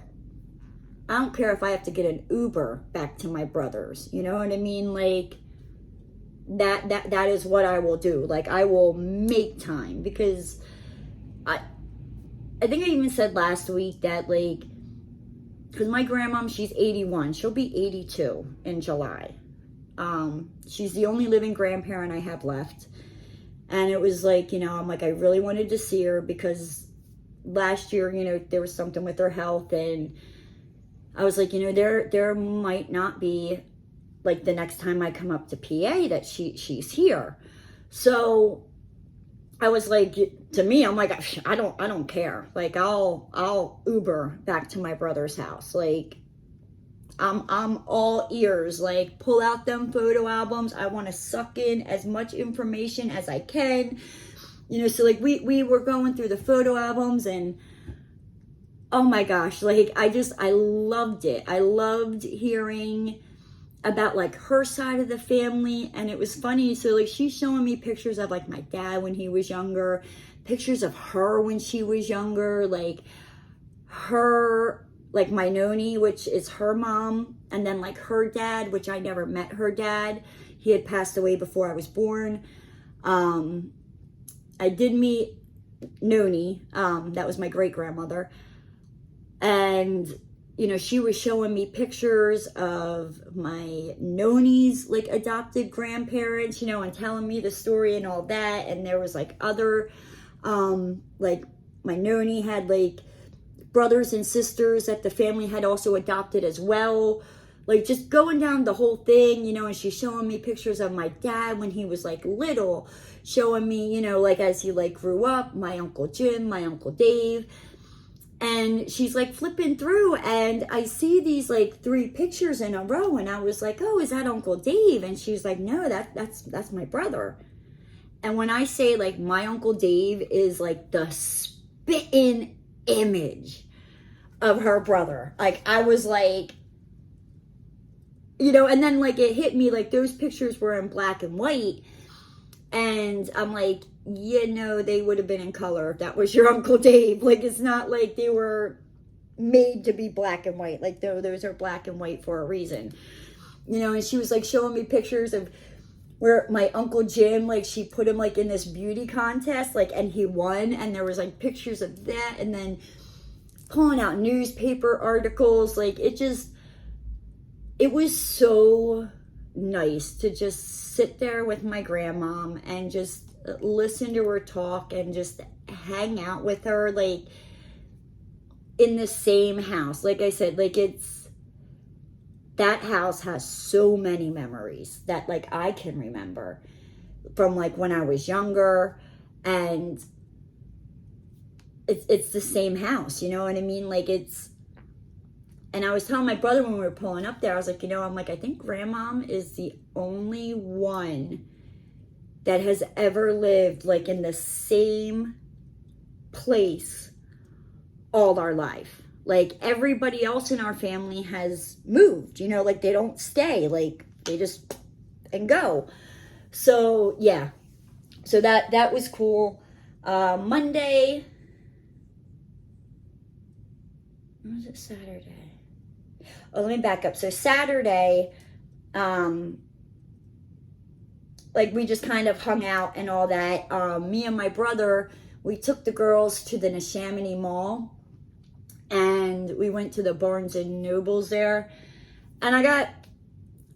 I don't care if I have to get an Uber back to my brother's, you know what I mean? Like that is what I will do. Like I will make time, because I think I even said last week that like, because my grandmom, she's 81. She'll be 82 in July. She's the only living grandparent I have left. And it was like, you know, I'm like, I really wanted to see her, because last year, you know, there was something with her health. And I was like, you know, there might not be, like, the next time I come up to PA that she's here. So I was like, to me, I'm like, I don't care. Like, I'll Uber back to my brother's house. Like, I'm all ears. Like, pull out them photo albums. I want to suck in as much information as I can. You know, so like we were going through the photo albums, and oh my gosh, like I loved it. I loved hearing about like her side of the family. And it was funny. So like she's showing me pictures of like my dad when he was younger, pictures of her when she was younger, like her, like my noni, which is her mom, and then like her dad, which I never met her dad. He had passed away before I was born. I did meet Noni, that was my great grandmother, and you know, she was showing me pictures of my Noni's like adopted grandparents, you know, and telling me the story and all that. And there was like other, like my Noni had like brothers and sisters that the family had also adopted as well. Like just going down the whole thing, you know, and she's showing me pictures of my dad when he was like little, showing me, you know, like as he like grew up, my Uncle Jim, my Uncle Dave. And she's like flipping through, and I see these like 3 pictures in a row, and I was like, oh, is that Uncle Dave? And she's like, no, that's my brother. And when I say like my Uncle Dave is like the spitting image of her brother, like I was like, you know, and then like it hit me, like those pictures were in black and white, and I'm like, you know, they would have been in color if that was your Uncle Dave. Like, it's not like they were made to be black and white. Like, those are black and white for a reason. You know, and she was, like, showing me pictures of where my Uncle Jim, like, she put him, like, in this beauty contest, like, and he won. And there was, like, pictures of that. And then pulling out newspaper articles. Like, it was so nice to just sit there with my grandmom and just listen to her talk and just hang out with her, like in the same house. Like I said, like that house has so many memories that like I can remember from like when I was younger, and it's the same house, you know what I mean? Like and I was telling my brother when we were pulling up there, I was like, you know, I'm like, I think grandmom is the only one that has ever lived like in the same place all our life. Like everybody else in our family has moved, you know, like they don't stay, like they just and go. So yeah, so that was cool. Monday, or was it Saturday? Oh, let me back up. So Saturday, like we just kind of hung out and all that. Me and my brother, we took the girls to the Neshaminy Mall, and we went to the Barnes and Nobles there, and I got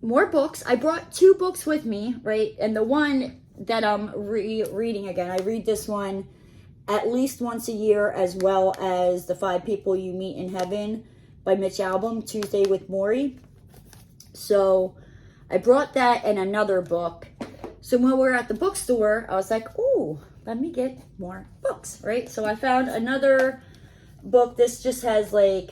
more books. I brought 2 books with me, right? And the one that I'm reading again. I read this one at least once a year, as well as The 5 People You Meet in Heaven by Mitch Albom, Tuesday with Maury. So I brought that and another book. So when we were at the bookstore, I was like, oh, let me get more books, right? So I found another book. This just has like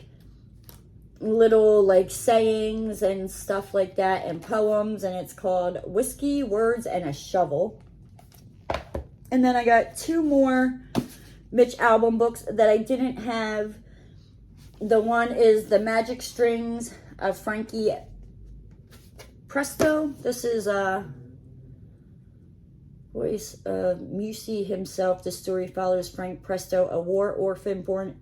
little like sayings and stuff like that and poems, and it's called Whiskey, Words, and a Shovel. And then I got 2 more Mitch Albom books that I didn't have. The one is The Magic Strings of Frankie Presto. This is voice of Musey himself. The story follows Frank Presto, a war orphan born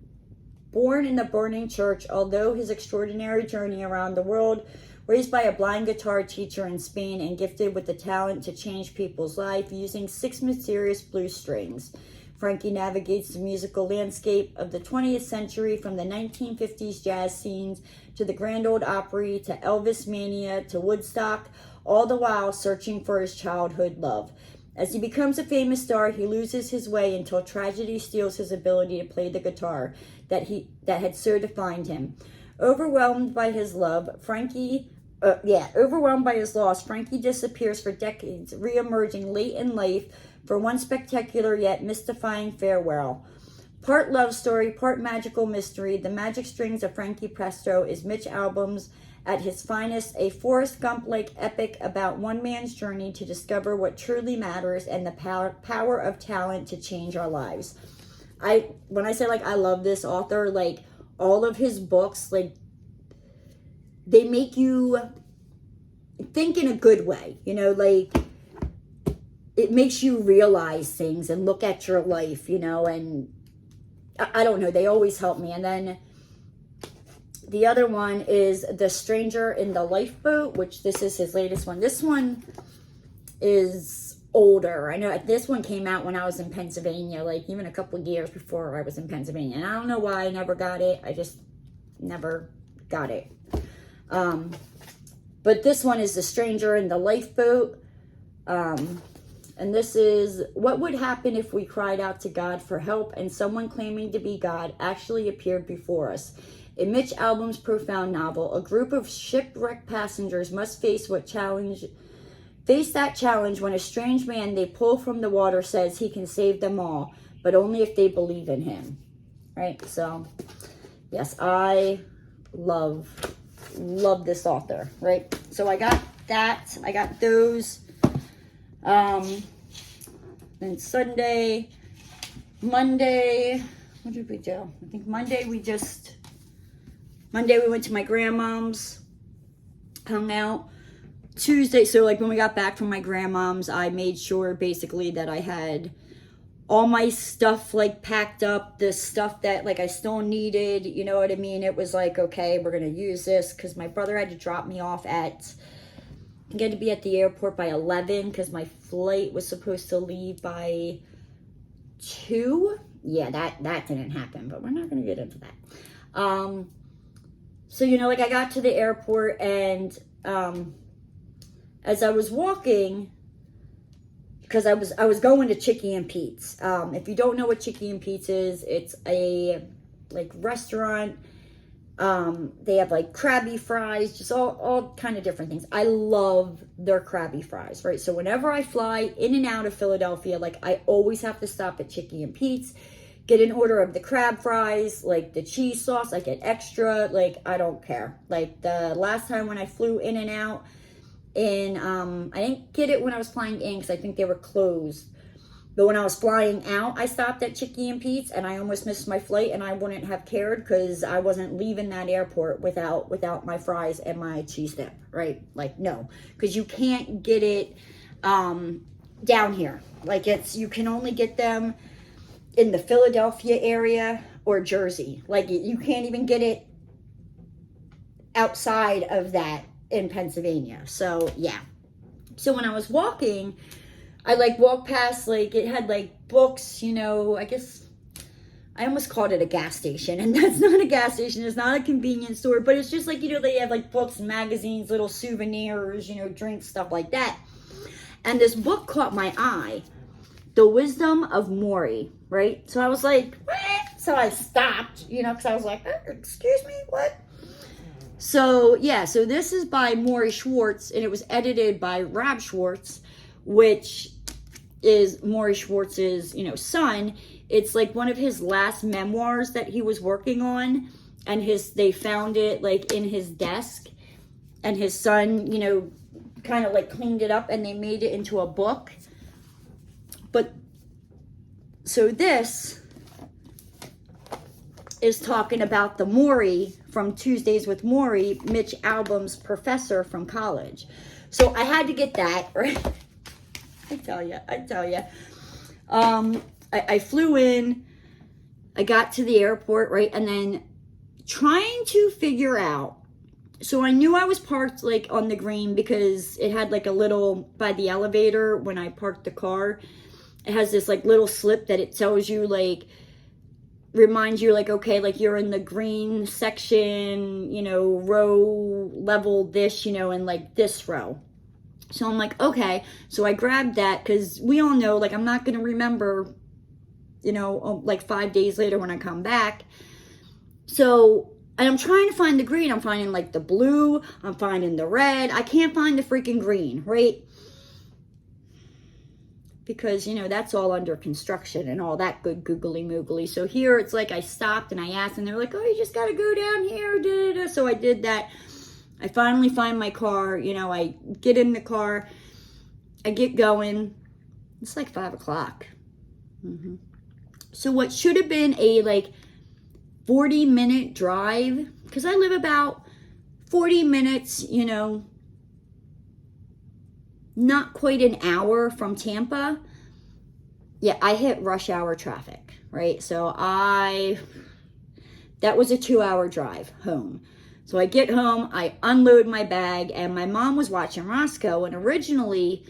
in the burning church. Although his extraordinary journey around the world, raised by a blind guitar teacher in Spain and gifted with the talent to change people's life using 6 mysterious blue strings, Frankie navigates the musical landscape of the 20th century, from the 1950s jazz scenes to the Grand Ole Opry to Elvis mania to Woodstock, all the while searching for his childhood love. As he becomes a famous star, he loses his way until tragedy steals his ability to play the guitar that had so defined him. Overwhelmed by his loss, Frankie disappears for decades, re-emerging late in life for one spectacular yet mystifying farewell. Part love story, part magical mystery, The Magic Strings of Frankie Presto is Mitch Albom's at his finest, a Forrest Gump-like epic about one man's journey to discover what truly matters and the power of talent to change our lives. When I say like I love this author, like all of his books, like they make you think in a good way, you know, like it makes you realize things and look at your life, you know, and I don't know, they always help me. And then the other one is The Stranger in the Lifeboat, which this is his latest one. This one is older. I know this one came out when I was in Pennsylvania, like even a couple of years before I was in Pennsylvania. And I don't know why I never got it. I just never got it. But this one is The Stranger in the Lifeboat. And this is, what would happen if we cried out to God for help and someone claiming to be God actually appeared before us? In Mitch Albom's profound novel, a group of shipwrecked passengers must face that challenge when a strange man they pull from the water says he can save them all, but only if they believe in him. Right? So, yes, I love this author, right? So I got that. I got those. Then Sunday, Monday, what did we do? I think Monday we went to my grandmom's, hung out. Tuesday, so like when we got back from my grandmom's, I made sure basically that I had all my stuff like packed up, the stuff that like I still needed, you know what I mean? It was like, okay, we're going to use this because my brother had to drop me off I had to be at the airport by 11 because my flight was supposed to leave by 2. Yeah, that didn't happen, but we're not going to get into that. So, you know, like I got to the airport and as I was walking, because I was going to Chicky and Pete's. If you don't know what Chicky and Pete's is, it's a like restaurant. They have like Krabby fries, just all kind of different things. I love their Krabby fries, right? So whenever I fly in and out of Philadelphia, like I always have to stop at Chicky and Pete's, get an order of the crab fries, like the cheese sauce, I get extra, like I don't care. Like the last time when I flew in and out, and I didn't get it when I was flying in because I think they were closed. But when I was flying out, I stopped at Chicky and Pete's and I almost missed my flight, and I wouldn't have cared because I wasn't leaving that airport without my fries and my cheese dip, right? Like, no, because you can't get it down here. Like you can only get them in the Philadelphia area or Jersey. Like you can't even get it outside of that in Pennsylvania. So yeah. So when I was walking, I like walked past, like it had like books, you know, I guess I almost called it a gas station, and that's not a gas station. It's not a convenience store, but it's just like, you know, they have like books, magazines, little souvenirs, you know, drinks, stuff like that. And this book caught my eye, The Wisdom of Maury, right? So I was like, what? So I stopped, you know, because I was like, excuse me, what? So, yeah, so this is by Maury Schwartz, and it was edited by Rob Schwartz, which is Maury Schwartz's, you know, son. It's like one of his last memoirs that he was working on, and they found it like in his desk, and his son, you know, kind of like cleaned it up, and they made it into a book. But so this is talking about the Maury from Tuesdays with Maury, Mitch Albom's professor from college. So I had to get that, right? I tell you. I flew in, I got to the airport, right? And then trying to figure out, so I knew I was parked like on the green because it had like a little, by the elevator when I parked the car, it has this like little slip that it tells you like, reminds you like, okay, like you're in the green section, you know, row level this, you know, and like this row. So I'm like, okay. So I grabbed that because we all know, like, I'm not going to remember, you know, like 5 days later when I come back. So, and I'm trying to find the green. I'm finding like the blue. I'm finding the red. I can't find the freaking green, right? Because, you know, that's all under construction and all that good googly moogly. So here it's like I stopped and I asked and they're like, oh, you just got to go down here. Da, da, da. So I did that. I finally find my car. You know, I get in the car. I get going. It's like 5 o'clock. So what should have been a like 40-minute drive, because I live about 40 minutes, you know, not quite an hour from Tampa. Yeah, I hit rush hour traffic, right? So that was a 2-hour drive home. So I get home, I unload my bag, and my mom was watching Roscoe, and originally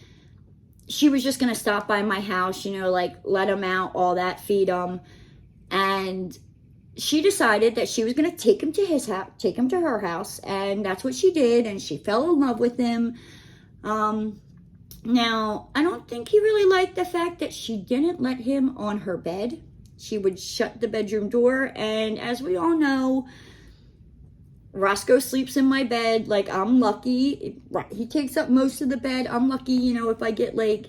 she was just going to stop by my house, you know, like let him out, all that, feed him. And she decided that she was going to take him to his house, take him to her house, and that's what she did, and she fell in love with him. Now, I don't think he really liked the fact that she didn't let him on her bed. She would shut the bedroom door, and as we all know, Roscoe sleeps in my bed. Like, I'm lucky. He takes up most of the bed. I'm lucky, you know, if I get like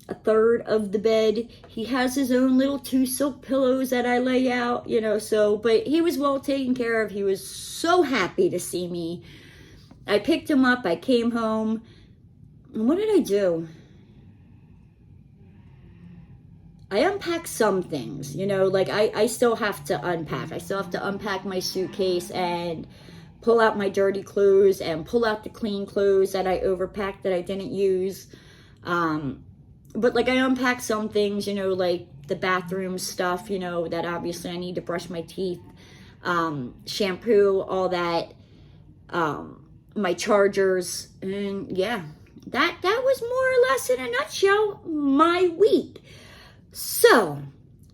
a third of the bed. He has his own little 2 silk pillows that I lay out, you know, so, but he was well taken care of. He was so happy to see me. I picked him up. I came home. And what did I do? I unpacked some things, you know, like I still have to unpack. I still have to unpack my suitcase and pull out my dirty clothes and pull out the clean clothes that I overpacked that I didn't use. But like I unpacked some things, you know, like the bathroom stuff, you know, that obviously I need to brush my teeth, shampoo, all that, my chargers, and yeah. That was more or less, in a nutshell, my week. So,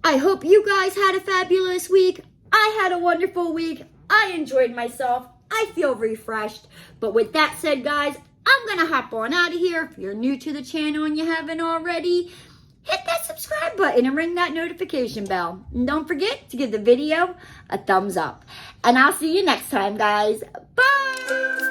I hope you guys had a fabulous week. I had a wonderful week. I enjoyed myself. I feel refreshed. But with that said, guys, I'm going to hop on out of here. If you're new to the channel and you haven't already, hit that subscribe button and ring that notification bell. And don't forget to give the video a thumbs up. And I'll see you next time, guys. Bye!